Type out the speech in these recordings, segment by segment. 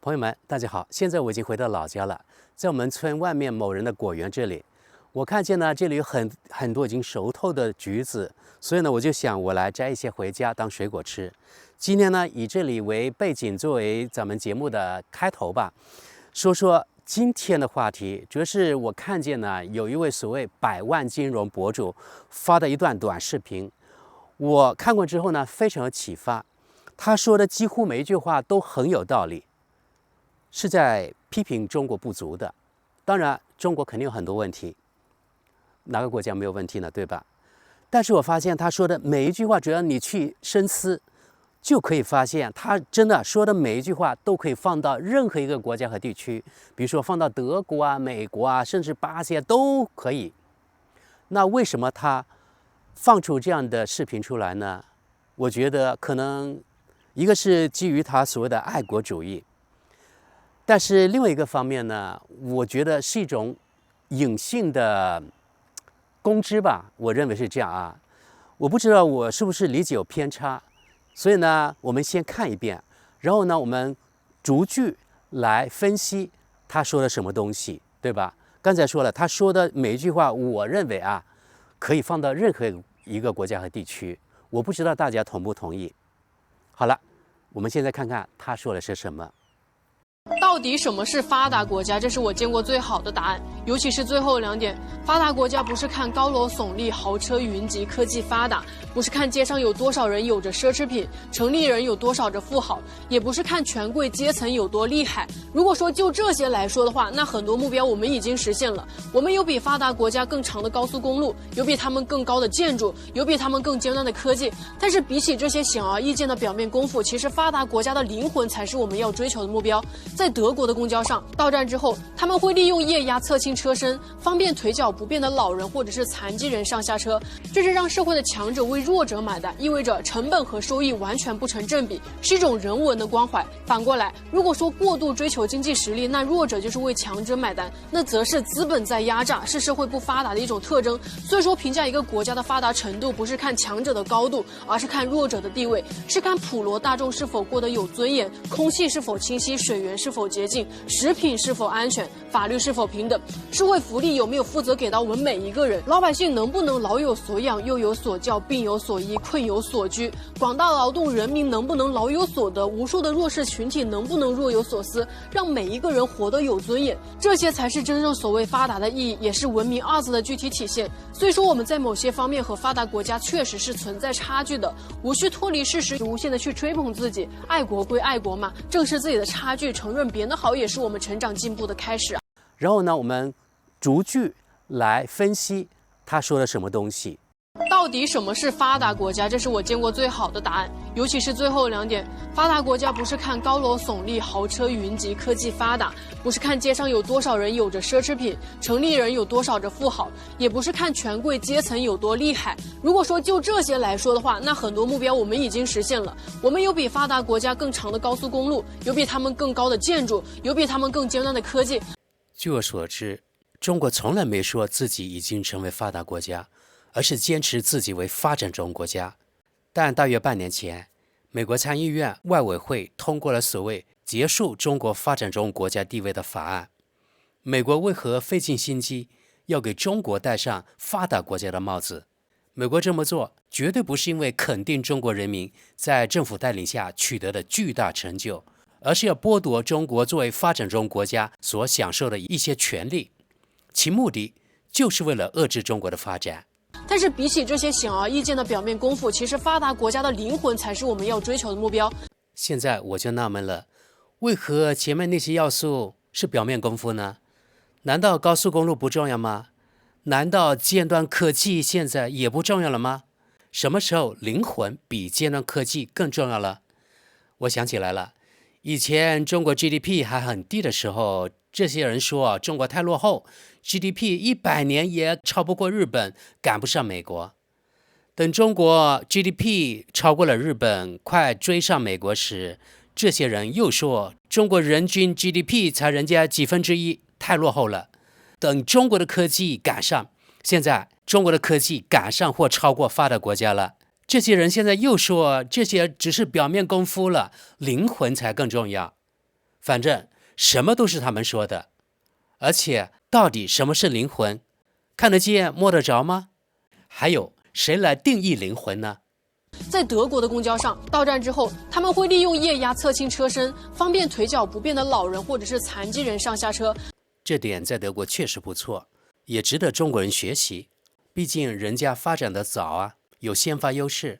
朋友们，大家好！现在我已经回到老家了，在我们村外面某人的果园这里，我看见呢这里有很多已经熟透的橘子，所以呢我就想我来摘一些回家当水果吃。今天呢以这里为背景作为咱们节目的开头吧，说说今天的话题，主要是我看见呢有一位所谓百万金融博主发的一段短视频，我看过之后呢非常有启发，他说的几乎每一句话都很有道理。是在批评中国不足的，当然中国肯定有很多问题，哪个国家没有问题呢，对吧？但是我发现他说的每一句话，只要你去深思，就可以发现他真的说的每一句话都可以放到任何一个国家和地区，比如说放到德国啊、美国啊，甚至巴西啊都可以。那为什么他放出这样的视频出来呢？我觉得可能一个是基于他所谓的爱国主义。但是另外一个方面呢，我觉得是一种隐性的公知吧，我认为是这样啊。我不知道我是不是理解有偏差，所以呢，我们先看一遍，然后呢，我们逐句来分析他说的什么东西，对吧？刚才说了，他说的每一句话，我认为啊，可以放到任何一个国家和地区。我不知道大家同不同意。好了，我们现在看看他说的是什么。到底什么是发达国家？这是我见过最好的答案，尤其是最后两点。发达国家不是看高楼耸立、豪车云集、科技发达，不是看街上有多少人有着奢侈品，城里人有多少着富豪，也不是看权贵阶层有多厉害。如果说就这些来说的话，那很多目标我们已经实现了。我们有比发达国家更长的高速公路，有比他们更高的建筑，有比他们更尖端的科技。但是比起这些显而易见的表面功夫，其实发达国家的灵魂才是我们要追求的目标。在德国的公交上，到站之后，他们会利用液压侧倾车身，方便腿脚不便的老人或者是残疾人上下车。这是让社会的强者为弱者买单，意味着成本和收益完全不成正比，是一种人文的关怀。反过来，如果说过度追求经济实力，那弱者就是为强者买单，那则是资本在压榨，是社会不发达的一种特征。所以说，评价一个国家的发达程度，不是看强者的高度，而是看弱者的地位，是看普罗大众是否过得有尊严，空气是否清晰，水源是否洁净，食品是否安全，法律是否平等，社会福利有没有负责给到我们每一个人，老百姓能不能老有所养，幼有所教，病有所医，困有所居，广大劳动人民能不能老有所得，无数的弱势群体能不能若有所思，让每一个人活得有尊严，这些才是真正所谓发达的意义，也是文明二字的具体体现。所以说我们在某些方面和发达国家确实是存在差距的，无需脱离事实，无限的去吹捧自己，爱国归爱国嘛，正视自己的差距，承认别人的好，也是我们成长进步的开始。然后呢，我们逐句来分析他说的什么东西。到底什么是发达国家？这是我见过最好的答案，尤其是最后两点。发达国家不是看高楼耸立、豪车云集、科技发达，不是看街上有多少人有着奢侈品，城里人有多少着富豪，也不是看权贵阶层有多厉害。如果说就这些来说的话，那很多目标我们已经实现了。我们有比发达国家更长的高速公路，有比他们更高的建筑，有比他们更尖端的科技。据我所知，中国从来没说自己已经成为发达国家，而是坚持自己为发展中国家。但大约半年前，美国参议院外委会通过了所谓结束中国发展中国家地位的法案。美国为何费尽心机要给中国戴上发达国家的帽子？美国这么做绝对不是因为肯定中国人民在政府带领下取得的巨大成就，而是要剥夺中国作为发展中国家所享受的一些权利，其目的就是为了遏制中国的发展。但是比起这些显而易见的表面功夫，其实发达国家的灵魂才是我们要追求的目标。现在我就纳闷了，为何前面那些要素是表面功夫呢？难道高速公路不重要吗？难道尖端科技现在也不重要了吗？什么时候灵魂比尖端科技更重要了？我想起来了，以前中国 GDP 还很低的时候，这些人说中国太落后， GDP 100年也超不过日本，赶不上美国。等中国 GDP 超过了日本，快追上美国时，这些人又说中国人均 GDP 才人家1/10，太落后了。等中国的科技赶上，现在中国的科技赶上或超过发达国家了，这些人现在又说这些只是表面功夫了，灵魂才更重要。反正什么都是他们说的。而且到底什么是灵魂？看得见摸得着吗？还有谁来定义灵魂呢？在德国的公交上，到站之后，他们会利用液压侧倾车身，方便腿脚不便的老人或者是残疾人上下车。这点在德国确实不错，也值得中国人学习。毕竟人家发展的早啊，有先发优势。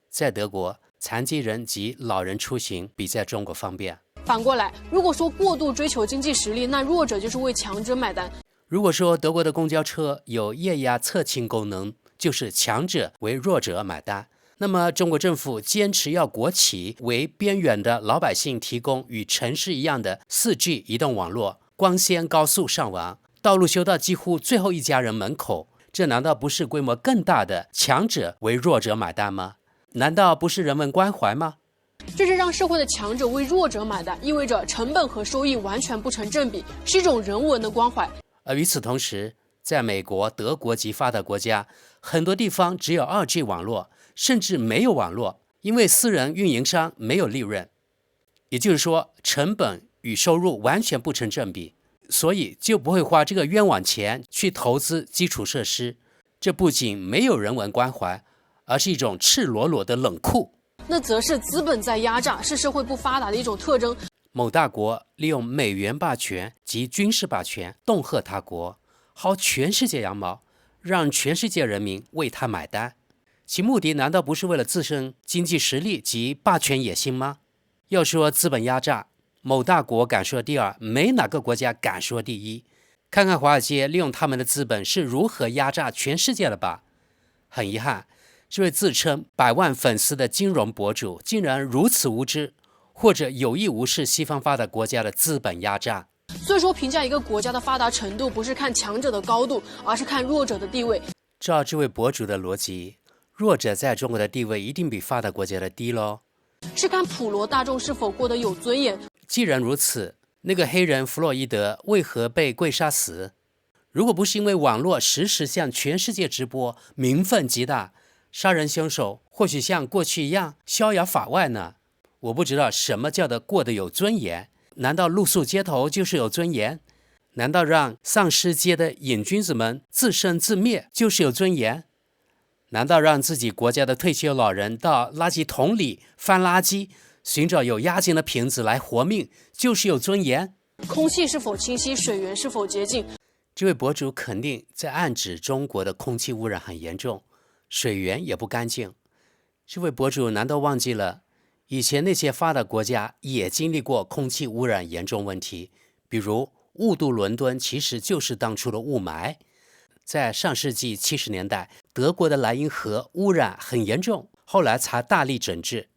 在德国，残疾人及老人出行比在中国方便。反过来，如果说过度追求经济实力，那弱者就是为强者买单。如果说德国的公交车有液压侧倾功能，就是强者为弱者买单。那么中国政府坚持要国企为边远的老百姓提供与城市一样的 4G 移动网络，光纤高速上网，道路修到几乎最后一家人门口，这难道不是规模更大的强者为弱者买单吗？难道不是人文关怀吗？这是让社会的强者为弱者买单，意味着成本和收益完全不成正比，是一种人文的关怀。而与此同时，在美国、德国及发达国家，很多地方只有 2G 网络，甚至没有网络，因为私人运营商没有利润。也就是说，成本与收入完全不成正比，所以就不会花这个冤枉钱去投资基础设施。这不仅没有人文关怀，而是一种赤裸裸的冷酷。那则是资本在压榨，是社会不发达的一种特征。某大国利用美元霸权及军事霸权恫吓他国，薅全世界羊毛，让全世界人民为他买单。其目的难道不是为了自身经济实力及霸权野心吗？要说资本压榨，某大国敢说第二，没哪个国家敢说第一。看看华尔街利用他们的资本是如何压榨全世界了吧？很遗憾，这位自称100万粉丝的金融博主竟然如此无知，或者有意无视西方发达国家的资本压榨。所以说，评价一个国家的发达程度，不是看强者的高度，而是看弱者的地位。照这位博主的逻辑，弱者在中国的地位一定比发达国家的低咯。是看普罗大众是否过得有尊严。既然如此，那个黑人弗洛伊德为何被跪杀死？如果不是因为网络实时向全世界直播，民愤极大，杀人凶手或许像过去一样逍遥法外呢？我不知道什么叫做过得有尊严。难道露宿街头就是有尊严？难道让丧尸街的瘾君子们自生自灭就是有尊严？难道让自己国家的退休老人到垃圾桶里翻垃圾，寻找有押金的瓶子来活命就是有尊严？空气是否清晰，水源是否洁净？这位博主肯定在暗指中国的空气污染很严重，水源也不干净。这位博主难道忘记了以前那些发达国家也经历过空气污染严重问题？比如雾都伦敦其实就是当初的雾霾。在上世纪70年代，德国的莱茵河污染很严重，后来才大力整治。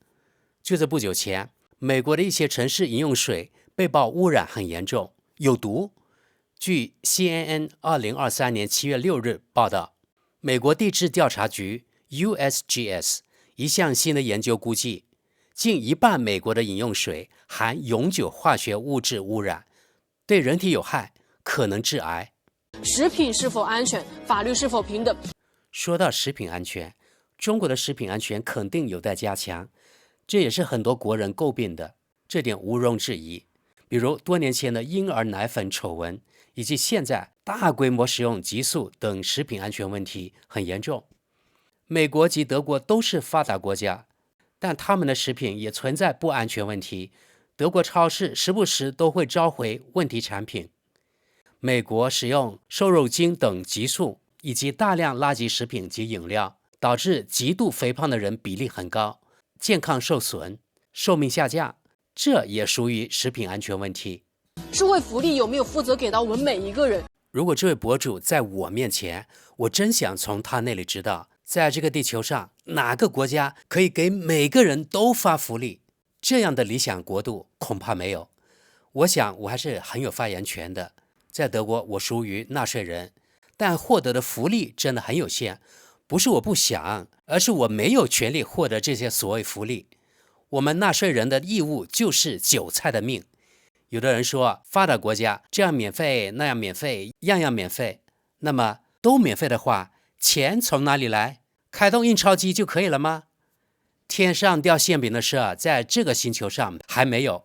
就在不久前，美国的一些城市饮用水被曝污染很严重，有毒。据 CNN 2023年7月6日报道，美国地质调查局 USGS 一项新的研究估计，近一半美国的饮用水含永久化学物质污染，对人体有害，可能致癌。食品是否安全，法律是否平等？说到食品安全，中国的食品安全肯定有待加强，这也是很多国人诟病的，这点毋庸置疑。比如多年前的婴儿奶粉丑闻，以及现在大规模使用激素等食品安全问题很严重。美国及德国都是发达国家，但他们的食品也存在不安全问题。德国超市时不时都会召回问题产品。美国使用瘦肉精等激素，以及大量垃圾食品及饮料，导致极度肥胖的人比例很高，健康受损，寿命下降，这也属于食品安全问题。社会福利有没有负责给到我们每一个人？如果这位博主在我面前，我真想从他那里知道，在这个地球上哪个国家可以给每个人都发福利？这样的理想国度恐怕没有。我想我还是很有发言权的。在德国，我属于纳税人，但获得的福利真的很有限。不是我不想，而是我没有权利获得这些所谓福利。我们纳税人的义务就是韭菜的命。有的人说，发达国家这样免费，那样免费，样样免费。那么都免费的话，钱从哪里来？开动印钞机就可以了吗？天上掉馅饼的事在这个星球上还没有。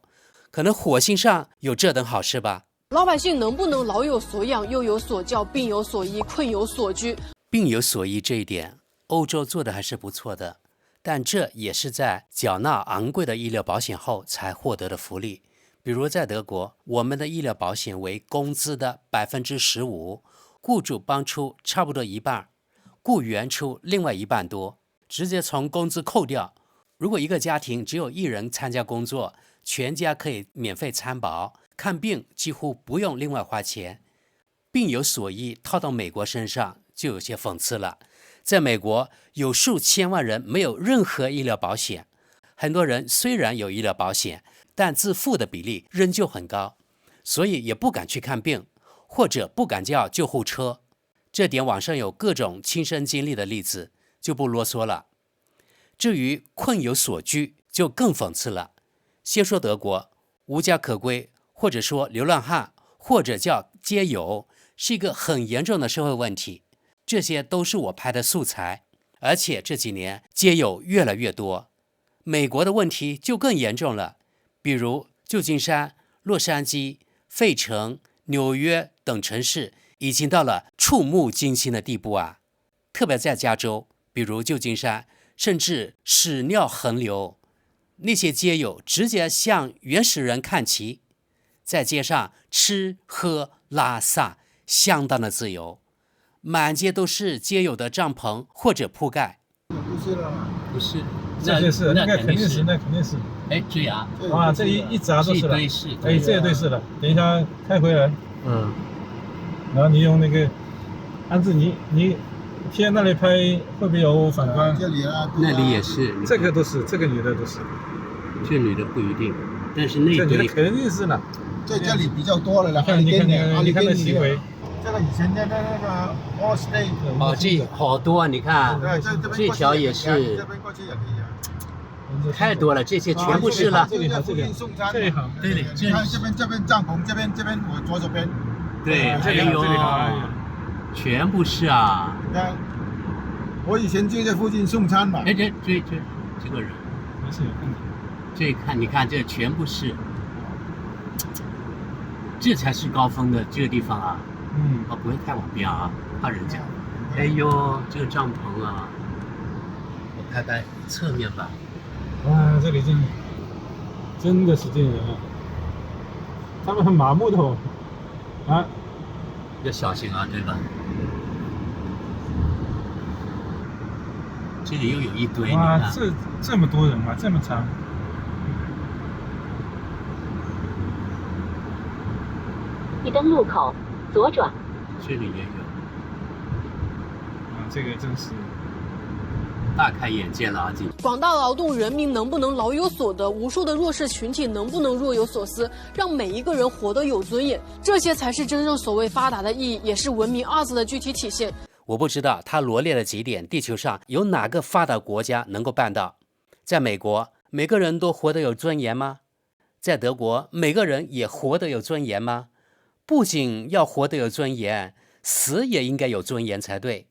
可能火星上有这等好事吧？老百姓能不能老有所养，幼有所教，病有所医，困有所居？病有所医这一点，欧洲做的还是不错的，但这也是在缴纳昂贵的医疗保险后才获得的福利。比如在德国，我们的医疗保险为工资的15%，雇主帮出差不多一半，雇员出另外一半多，直接从工资扣掉。如果一个家庭只有一人参加工作，全家可以免费参保，看病几乎不用另外花钱。病有所医套到美国身上就有些讽刺了。在美国，有数千万人没有任何医疗保险，很多人虽然有医疗保险，但自付的比例仍旧很高，所以也不敢去看病，或者不敢叫救护车。这点网上有各种亲身经历的例子，就不啰嗦了。至于困有所居，就更讽刺了。先说德国，无家可归，或者说流浪汉，或者叫街友，是一个很严重的社会问题。这些都是我拍的素材，而且这几年街友越来越多。美国的问题就更严重了，比如旧金山、洛杉矶、费城、纽约等城市已经到了触目惊心的地步啊！特别在加州，比如旧金山，甚至屎尿横流，那些街友直接向原始人看齐，在街上吃喝拉撒相当的自由，满街都是街友的帐篷或者铺盖。不是了，不是，这就是那肯定是，那肯定是。哎，对啊，哇，这一杂都是了。是，哎，这也对是的。等一下开回来，然后你用那个安志，你贴那里拍会不会有反光？这里啊，那里也是，这个都是，这个女的都是，这女的不一定，但是那这女的肯定是的。这里比较多了了。你看那行为。这个以前在那个 Allstate 哦，这好多啊！你看，这条也是，这边过去也可以啊。太多了，这些全部是了。这里好，这里送餐，这里好，对对，你看这边帐篷，这边我左手边，对，这里好，全部是啊。你看，我以前就在附近送餐嘛。哎，这个人，还是有看的。这看，你看这全部是，这才是高峰的这个地方啊。不会太往边啊，怕人家。哎呦，这个帐篷啊，我拍拍侧面吧。哇，这里真的是惊人啊！他们很麻木的哦，啊，要小心啊，对吧？这里又有一堆，哇，这么多人吗？这么长？一登路口。左转，这里也有。这个真是大开眼界了啊！广大劳动人民能不能老有所得？无数的弱势群体能不能若有所思？让每一个人活得有尊严，这些才是真正所谓发达的意义，也是文明二字的具体体现。我不知道他罗列了几点，地球上有哪个发达国家能够办到？在美国，每个人都活得有尊严吗？在德国，每个人也活得有尊严吗？不仅要活得有尊严，死也应该有尊严才对。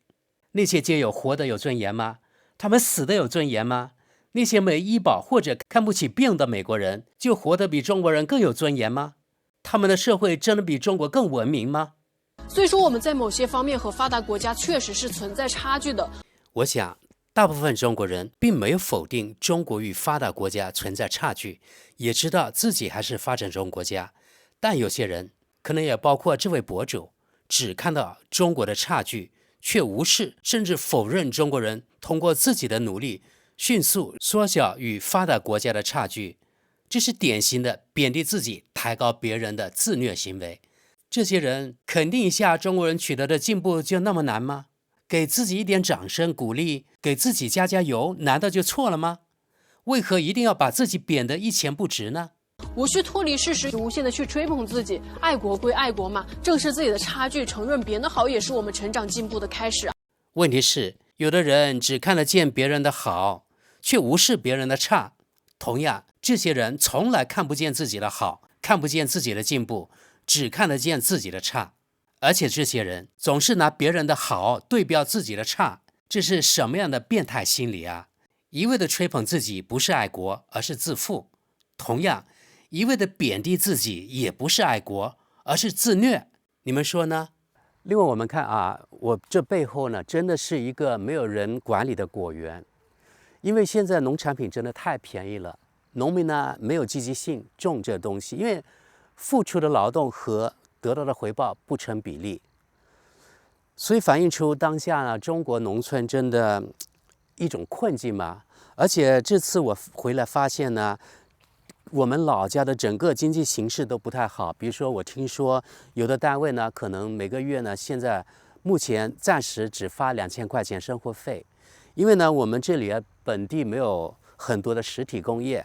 那些街友活得有尊严吗？他们死得有尊严吗？那些没医保或者看不起病的美国人，就活得比中国人更有尊严吗？他们的社会真的比中国更文明吗？所以说我们在某些方面和发达国家确实是存在差距的。我想大部分中国人并没有否定中国与发达国家存在差距，也知道自己还是发展中国家，但有些人可能也包括这位博主，只看到中国的差距，却无视甚至否认中国人通过自己的努力迅速缩小与发达国家的差距，这是典型的贬低自己、抬高别人的自虐行为。这些人肯定一下中国人取得的进步就那么难吗？给自己一点掌声鼓励，给自己加油，难道就错了吗？为何一定要把自己贬得一钱不值呢？无需脱离事实，无限的去吹捧自己。爱国归爱国嘛，正视自己的差距，承认别人的好，也是我们成长进步的开始啊。问题是，有的人只看得见别人的好，却无视别人的差。同样，这些人从来看不见自己的好，看不见自己的进步，只看得见自己的差。而且这些人总是拿别人的好对标自己的差，这是什么样的变态心理啊？一味的吹捧自己不是爱国，而是自负。同样，一味的贬低自己也不是爱国，而是自虐。你们说呢？另外我们看啊，我这背后呢，真的是一个没有人管理的果园。因为现在农产品真的太便宜了，农民呢没有积极性种这东西，因为付出的劳动和得到的回报不成比例，所以反映出当下呢中国农村真的一种困境嘛。而且这次我回来发现呢，我们老家的整个经济形势都不太好。比如说，我听说有的单位呢，可能每个月呢，现在目前暂时只发2000块钱生活费。因为呢，我们这里本地没有很多的实体工业，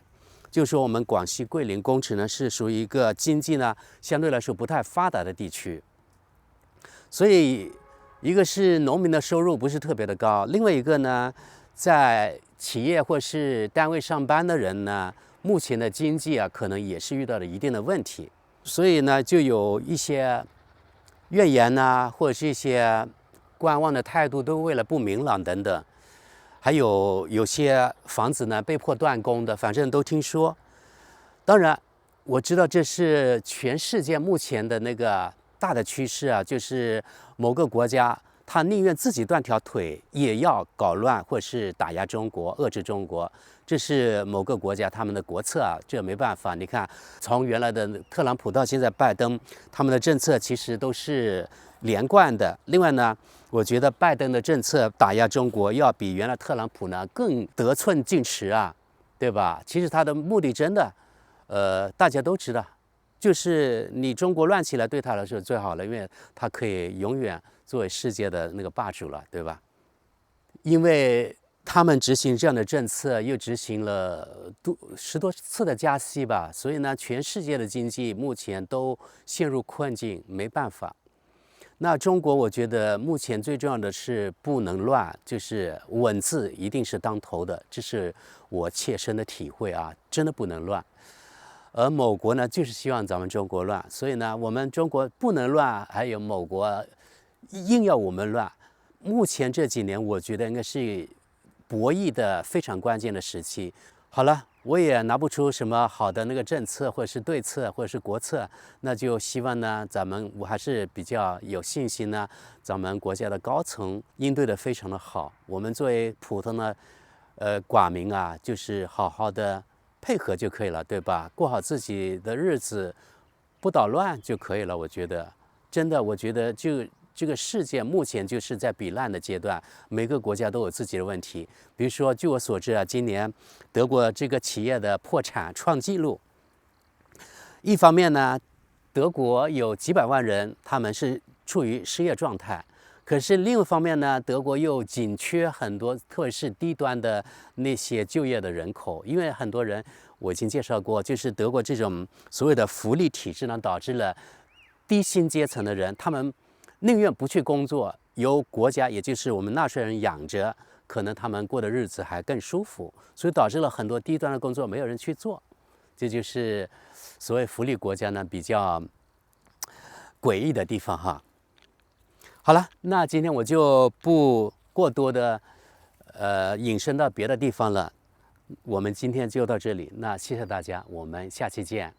就是说我们广西桂林工程呢是属于一个经济呢相对来说不太发达的地区，所以一个是农民的收入不是特别的高，另外一个呢，在企业或是单位上班的人呢，目前的经济啊可能也是遇到了一定的问题，所以呢就有一些怨言呐，或者是一些观望的态度都为了不明朗等等。还有些房子呢被迫断供的，反正都听说。当然，我知道这是全世界目前的那个大的趋势啊，就是某个国家他宁愿自己断条腿，也要搞乱或是打压中国、遏制中国。这是某个国家他们的国策啊，这没办法。你看，从原来的特朗普到现在拜登，他们的政策其实都是连贯的。另外呢，我觉得拜登的政策打压中国要比原来特朗普呢更得寸进尺啊，对吧？其实他的目的真的，大家都知道，就是你中国乱起来对他来说最好了，因为他可以永远作为世界的那个霸主了，对吧？因为他们执行这样的政策，又执行了10多次的加息吧，所以呢，全世界的经济目前都陷入困境，没办法。那中国，我觉得目前最重要的是不能乱，就是稳字一定是当头的，这是我切身的体会啊，真的不能乱。而某国呢，就是希望咱们中国乱，所以呢，我们中国不能乱，还有某国硬要我们乱。目前这几年，我觉得应该是博弈的非常关键的时期。好了，我也拿不出什么好的那个政策，或者是对策，或者是国策，那就希望呢，我还是比较有信心呢，咱们国家的高层应对的非常的好。我们作为普通的寡民啊，就是好好的配合就可以了，对吧？过好自己的日子，不捣乱就可以了。我觉得，真的，我觉得这个世界目前就是在比烂的阶段，每个国家都有自己的问题。比如说，据我所知啊，今年德国这个企业的破产创纪录。一方面呢，德国有几百万人，他们是处于失业状态。可是另一方面呢，德国又紧缺很多，特别是低端的那些就业的人口，因为很多人我已经介绍过，就是德国这种所谓的福利体制呢，导致了低薪阶层的人，他们宁愿不去工作，由国家，也就是我们纳税人养着，可能他们过的日子还更舒服，所以导致了很多低端的工作没有人去做，这就是所谓福利国家呢比较诡异的地方哈。好了，那今天我就不过多的引申到别的地方了，我们今天就到这里，那谢谢大家，我们下期见。